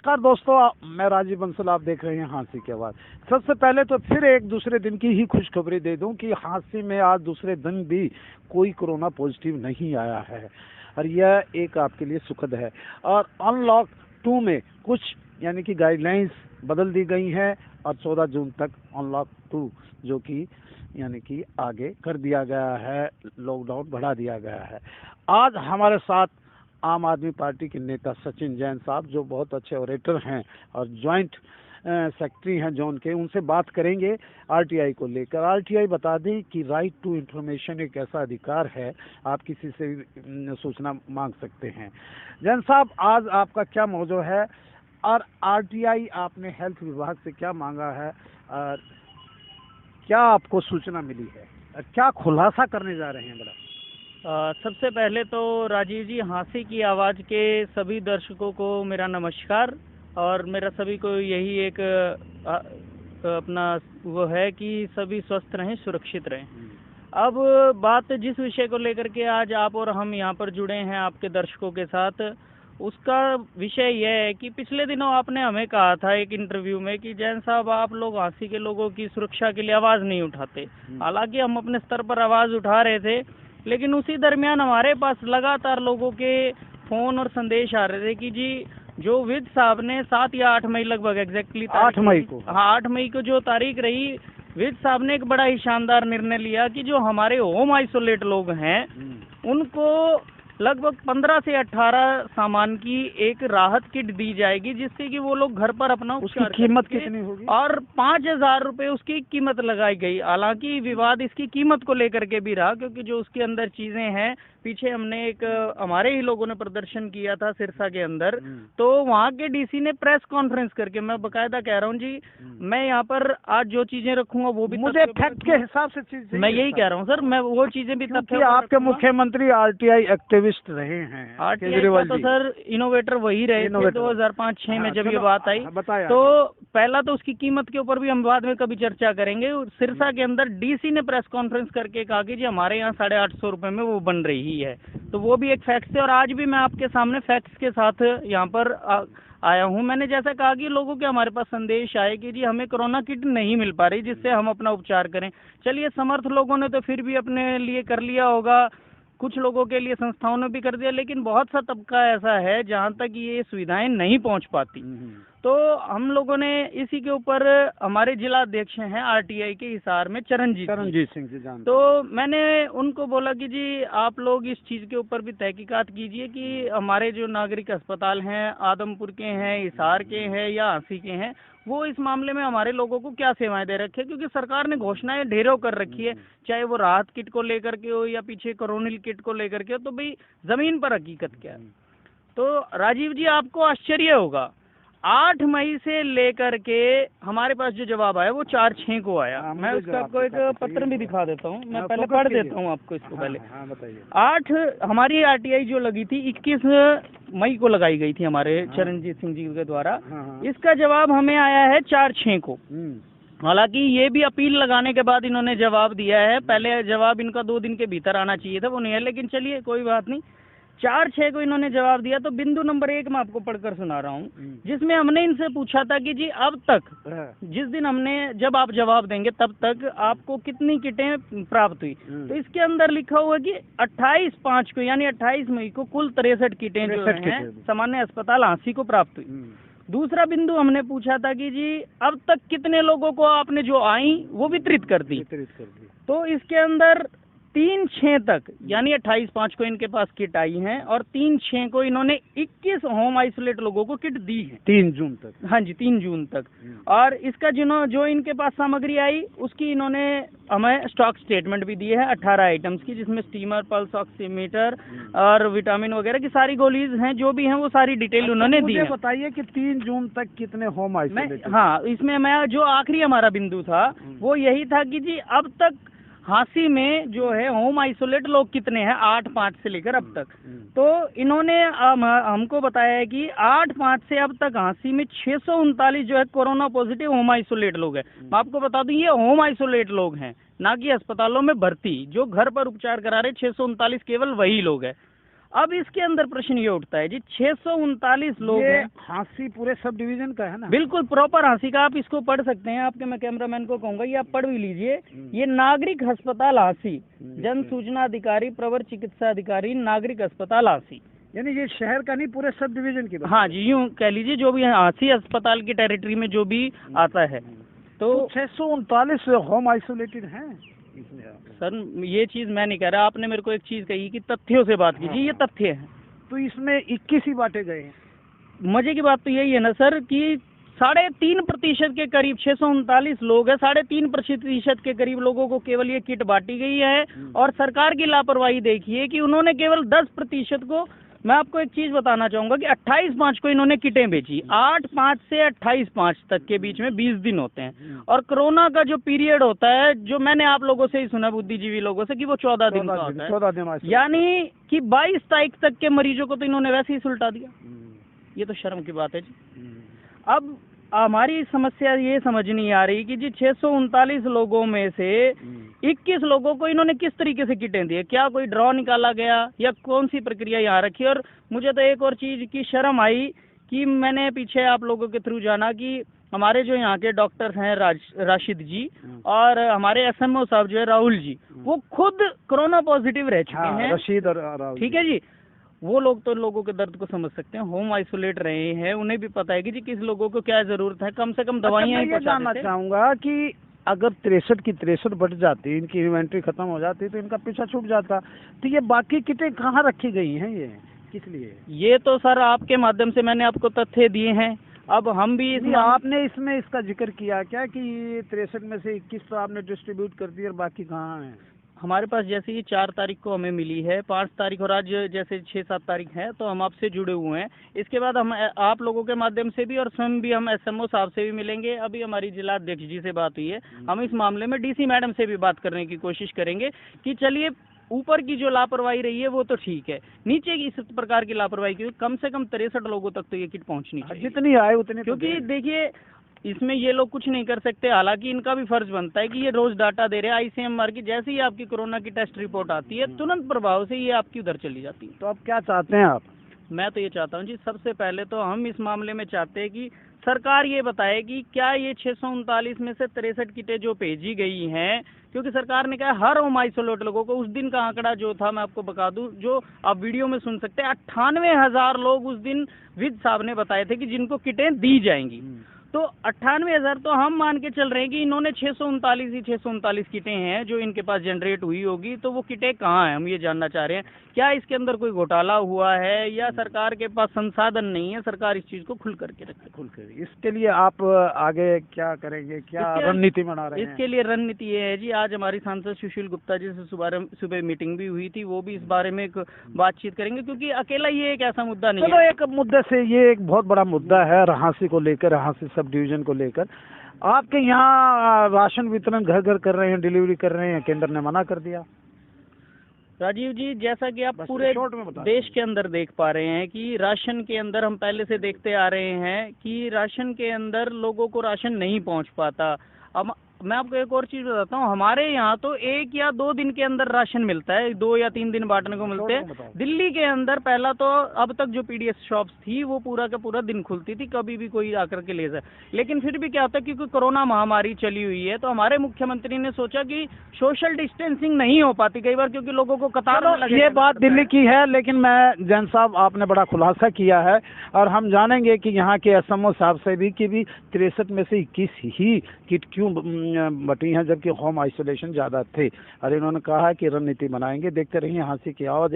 नमस्कार दोस्तों, मैं राजीव बंसल, आप देख रहे हैं हाँसी की आवाज़। सबसे पहले तो फिर एक दूसरे दिन की ही खुशखबरी दे दूं कि हाँसी में आज दूसरे दिन भी कोई कोरोना पॉजिटिव नहीं आया है और यह एक आपके लिए सुखद है। और अनलॉक 2 में कुछ यानी कि गाइडलाइंस बदल दी गई हैं और 14 जून तक अनलॉक 2 जो कि यानी कि आगे कर दिया गया है, लॉकडाउन बढ़ा दिया गया है। आज हमारे साथ आम आदमी पार्टी के नेता सचिन जैन साहब, जो बहुत अच्छे ऑरेटर हैं और जॉइंट सेक्रेटरी हैं जोन के, उनसे बात करेंगे आरटीआई को लेकर। आरटीआई बता दें कि राइट टू इंफॉर्मेशन एक ऐसा अधिकार है, आप किसी से भी सूचना मांग सकते हैं। जैन साहब, आज आपका क्या मौजू है और आरटीआई आपने हेल्थ विभाग से क्या मांगा है और क्या आपको सूचना मिली है और क्या खुलासा करने जा रहे हैं? बड़ा सबसे पहले तो राजीव जी, हाँसी की आवाज़ के सभी दर्शकों को मेरा नमस्कार। और मेरा सभी को यही एक अपना वो है कि सभी स्वस्थ रहें, सुरक्षित रहें। अब बात जिस विषय को लेकर के आज आप और हम यहाँ पर जुड़े हैं आपके दर्शकों के साथ, उसका विषय यह है कि पिछले दिनों आपने हमें कहा था एक इंटरव्यू में कि जैन साहब, आप लोग हाँसी के लोगों की सुरक्षा के लिए आवाज़ नहीं उठाते। हालांकि हम अपने स्तर पर आवाज़ उठा रहे थे, लेकिन उसी दरमियान हमारे पास लगातार लोगों के फ़ोन और संदेश आ रहे थे कि जी, जो विद साहब ने 7 या 8 मई लगभग एग्जैक्टली 8 मई को, हाँ 8 मई को जो तारीख रही, विद साहब ने एक बड़ा ही शानदार निर्णय लिया कि जो हमारे होम आइसोलेट लोग हैं उनको लगभग 15 से 18 सामान की एक राहत किट दी जाएगी, जिससे कि वो लोग घर पर अपना उसकी कीमत कितनी होगी और 5,000 रुपये उसकी कीमत लगाई गई। हालांकि विवाद इसकी कीमत को लेकर के भी रहा, क्योंकि जो उसके अंदर चीजें हैं, पीछे हमने एक हमारे ही लोगों ने प्रदर्शन किया था सिरसा के अंदर, तो वहाँ के डीसी ने प्रेस कॉन्फ्रेंस करके, मैं बकायदा कह रहा हूँ जी, मैं यहाँ पर आज जो चीजें रखूंगा वो भी मुझे फैक्ट के हिसाब से चीज, मैं यही कह रहा हूँ सर, मैं वो चीजें भी तथ्य। आपके मुख्यमंत्री आरटीआई एक्टिविस्ट रहे हैं, आरटीआई तो सर इनोवेटर वही रहे थे 2005-06 में जब ये बात आई। तो पहला तो उसकी कीमत के ऊपर भी हम बाद में कभी चर्चा करेंगे। सिरसा के अंदर डीसी ने प्रेस कॉन्फ्रेंस करके कहा कि जी हमारे यहाँ 850 रुपये में वो बन रही है, तो वो भी एक फैक्ट है। और आज भी मैं आपके सामने फैक्ट्स के साथ यहाँ पर आया हूँ। मैंने जैसा कहा कि लोगों के हमारे पास संदेश आए कि जी हमें कोरोना किट नहीं मिल पा रही जिससे हम अपना उपचार करें। चलिए, समर्थ लोगों ने तो फिर भी अपने लिए कर लिया होगा, कुछ लोगों के लिए संस्थाओं ने भी कर दिया, लेकिन बहुत सा तबका ऐसा है जहाँ तक ये सुविधाएं नहीं पहुँच पाती। तो हम लोगों ने इसी के ऊपर, हमारे जिला अध्यक्ष हैं आरटीआई के हिसार में चरणजीत सिंह जी, तो मैंने उनको बोला कि जी आप लोग इस चीज़ के ऊपर भी तहकीकात कीजिए कि हमारे जो नागरिक अस्पताल हैं, आदमपुर के हैं, हिसार के हैं या हाँसी के हैं, वो इस मामले में हमारे लोगों को क्या सेवाएं दे रखी है। क्योंकि सरकार ने घोषणाएं ढेरों कर रखी है, चाहे वो राहत किट को लेकर के हो या पीछे कोरोनिल किट को लेकर के हो, तो भाई जमीन पर हकीकत क्या है। तो राजीव जी, आपको आश्चर्य होगा, 8 मई से लेकर के हमारे पास जो जवाब आया वो 4/6 को आया। मैं उसका आपको एक पत्र भी दिखा देता हूँ, मैं पहले पढ़ देता हूँ आपको इसको पहले। 8 हमारी आरटीआई जो लगी थी 21 मई को लगाई गई थी हमारे चरणजीत सिंह जी के द्वारा। इसका जवाब हमें आया है 4/6 को। हालांकि ये भी अपील लगाने के बाद इन्होंने जवाब दिया है, पहले जवाब इनका 2 दिन के भीतर आना चाहिए था, वो नहीं है, लेकिन चलिए कोई बात नहीं। 4/6 को इन्होंने जवाब दिया। तो बिंदु नंबर 1 मैं आपको पढ़कर सुना रहा हूँ, जिसमें हमने इनसे पूछा था कि जी अब तक, जिस दिन हमने, जब आप जवाब देंगे तब तक आपको कितनी किटें प्राप्त हुई। तो इसके अंदर लिखा हुआ कि 28/5 को यानी 28 मई को कुल 63 किटें जो हैं सामान्य अस्पताल हाँसी को प्राप्त हुई। दूसरा बिंदु हमने पूछा था कि जी अब तक कितने लोगों को आपने जो आई वो वितरित कर दी। तो इसके अंदर 3/6 तक यानी 28/5 को इनके पास किट आई है और 3/6 को इन्होंने 21 होम आइसोलेट लोगों को किट दी है 3 जून तक। हाँ जी, 3 जून तक। और इसका जो इनके पास सामग्री आई उसकी इन्होंने हमें स्टॉक स्टेटमेंट भी दी है 18 आइटम्स की, जिसमें स्टीमर, पल्स ऑक्सीमीटर और विटामिन वगैरह की सारी गोलीज हैं, जो भी हैं वो सारी डिटेल उन्होंने दी है। बताइए कि 3 जून तक कितने होम आइसोलेट? हाँ, इसमें मैं जो आखिरी हमारा बिंदु था वो यही था कि जी अब तक हाँसी में जो है होम आइसोलेट लोग कितने हैं 8/5 से लेकर अब तक। तो इन्होंने हमको बताया है कि 8/5 से अब तक हाँसी में 639 जो है कोरोना पॉजिटिव होम आइसोलेट लोग हैं। मैं आपको बता दूं, ये होम आइसोलेट लोग हैं, ना कि अस्पतालों में भर्ती। जो घर पर उपचार करा रहे 639 केवल वही लोग हैं। अब इसके अंदर प्रश्न ये उठता है जी, 639 लोग हैं। हांसी पूरे सब डिवीजन का है ना? बिल्कुल प्रॉपर हांसी का, आप इसको पढ़ सकते हैं। आपके मैं कैमरामैन को कहूंगा ये आप पढ़ भी लीजिए। ये नागरिक अस्पताल हांसी, जन सूचना अधिकारी, प्रवर चिकित्सा अधिकारी, नागरिक अस्पताल हांसी। यानी ये शहर का नहीं, पूरे सब डिवीजन की बात? हाँ जी, यूँ कह लीजिए जो भी हांसी अस्पताल की टेरिटरी में जो भी आता है। तो 639 होम आइसोलेटेड हैं सर, ये चीज मैं नहीं कह रहा, आपने मेरे को एक चीज कही कि तथ्यों से बात कीजिए। ये तथ्य है। तो इसमें 21 ही बांटे गए हैं। मजे की बात तो यही है ना सर कि 3.5% के करीब 639 लोग हैं, 3.5% के करीब लोगों को केवल ये किट बांटी गई है। और सरकार की लापरवाही देखिए कि उन्होंने केवल 10% को, मैं आपको एक चीज बताना चाहूंगा कि 28/5 को इन्होंने किटें बेची। 8/5 से 28/5 तक के बीच में 20 दिन होते हैं। और कोरोना का जो पीरियड होता है, जो मैंने आप लोगों से ही सुना, बुद्धिजीवी लोगों से, कि वो 14 दिन का होता है। 14 दिन, यानी कि 22 तारीख तक के मरीजों को तो इन्होंने वैसे ही सुलटा दिया। ये तो शर्म की बात है जी। अब हमारी समस्या ये समझ नहीं आ रही कि जी 639 लोगों में से 21 लोगों को इन्होंने किस तरीके से किटें दी है। क्या कोई ड्रॉ निकाला गया या कौन सी प्रक्रिया यहाँ रखी? और मुझे तो एक और चीज की शर्म आई कि मैंने पीछे आप लोगों के थ्रू जाना कि हमारे जो यहाँ के डॉक्टर्स हैं राशिद जी और हमारे एसएमओ साहब जो है राहुल जी, वो खुद कोरोना पॉजिटिव रह चुके हैं। रशीद और राहुल, ठीक है जी। वो लोग तो लोगों के दर्द को समझ सकते हैं, होम आइसोलेट रहे हैं, उन्हें भी पता है कि जी किस लोगों को क्या जरूरत है। कम से कम दवाइयाँ ही पहुंचा देते। जानना चाहूंगा कि अगर 63 की 63 बढ़ जाती, इनकी इन्वेंट्री खत्म हो जाती, तो इनका पीछा छूट जाता। तो ये बाकी किटें कहाँ रखी गई हैं, ये किस लिए? ये तो सर आपके माध्यम से मैंने आपको तथ्य दिए हैं। अब हम भी आपने इसमें इसका जिक्र किया क्या कि 63 में से 21 तो आपने डिस्ट्रीब्यूट कर दिए और बाकी कहाँ हैं? हमारे पास जैसे ही 4 तारीख को हमें मिली है, 5 तारीख और आज जैसे 6-7 तारीख है, तो हम आपसे जुड़े हुए हैं। इसके बाद हम आप लोगों के माध्यम से भी और स्वयं भी हम एसएमओ साहब से भी मिलेंगे। अभी हमारी जिला अध्यक्ष जी से बात हुई है, हम इस मामले में डीसी मैडम से भी बात करने की कोशिश करेंगे कि चलिए ऊपर की जो लापरवाही रही है वो तो ठीक है, नीचे की इस प्रकार की लापरवाही की कम से कम 63 लोगों तक तो ये किट पहुँचनी चाहिए। जितनी आए उतनी, क्योंकि देखिए इसमें ये लोग कुछ नहीं कर सकते। हालांकि इनका भी फर्ज बनता है कि ये रोज डाटा दे रहे हैं आईसीएमआर की। जैसे ही आपकी कोरोना की टेस्ट रिपोर्ट आती है, तुरंत प्रभाव से ये आपकी उधर चली जाती है। तो अब क्या चाहते हैं आप? मैं तो ये चाहता हूँ जी, सबसे पहले तो हम इस मामले में चाहते हैं कि सरकार ये बताए कि क्या ये 639 में से 63 किटें जो भेजी गई हैं, क्योंकि सरकार ने कहा हर होम आइसोलेट लोगों को, उस दिन का आंकड़ा जो था मैं आपको बता दूं, जो आप वीडियो में सुन सकते हैं, 98,000 लोग उस दिन विद साहब ने बताए थे कि जिनको किटें दी जाएंगी। तो 98,000 तो हम मान के चल रहे हैं कि इन्होंने 639 किटें हैं जो इनके पास जनरेट हुई होगी। तो वो किटें कहाँ हैं, हम ये जानना चाह रहे हैं। क्या इसके अंदर कोई घोटाला हुआ है या सरकार के पास संसाधन नहीं है? सरकार इस चीज को खुल करके रखे। इसके लिए आप आगे क्या करेंगे, क्या रणनीति बना रहे हैं? इसके लिए रणनीति ये है जी, आज हमारी सांसद सुशील गुप्ता जी से सुबह मीटिंग भी हुई थी, वो भी इस बारे में एक बातचीत करेंगे, क्योंकि अकेला ये एक ऐसा मुद्दा नहीं है। एक मुद्दे से ये एक बहुत बड़ा मुद्दा है हांसी को लेकर, हांसी सब डिवीजन को लेकर। आपके यहाँ राशन वितरण घर घर कर रहे हैं, डिलीवरी कर रहे हैं, केंद्र ने मना कर दिया। राजीव जी, जैसा कि आप पूरे देश के अंदर देख पा रहे हैं कि राशन के अंदर हम पहले से देखते आ रहे हैं कि राशन के अंदर लोगों को राशन नहीं पहुंच पाता। अब मैं आपको एक और चीज बताता हूँ, हमारे यहाँ तो 1 या 2 दिन के अंदर राशन मिलता है, 2 या 3 दिन बांटने को मिलते हैं। दिल्ली के अंदर पहला तो अब तक जो पीडीएस शॉप्स थी वो पूरा का पूरा दिन खुलती थी, कभी भी कोई आकर के ले जाए। लेकिन फिर भी क्या होता है, क्योंकि कोरोना महामारी चली हुई है, तो हमारे मुख्यमंत्री ने सोचा कि सोशल डिस्टेंसिंग नहीं हो पाती कई बार, क्योंकि लोगों को कतार लगे। ये बात दिल्ली की है, लेकिन मैं जैन साहब आपने बड़ा खुलासा किया है और हम जानेंगे कि यहाँ के एसएमओ साहब से भी कि 63 में से 21 ही किट क्यों बटी हैं, जबकि होम आइसोलेशन ज़्यादा थे। और इन्होंने कहा कि रणनीति बनाएंगे। देखते रहिए हांसी की आवाज़।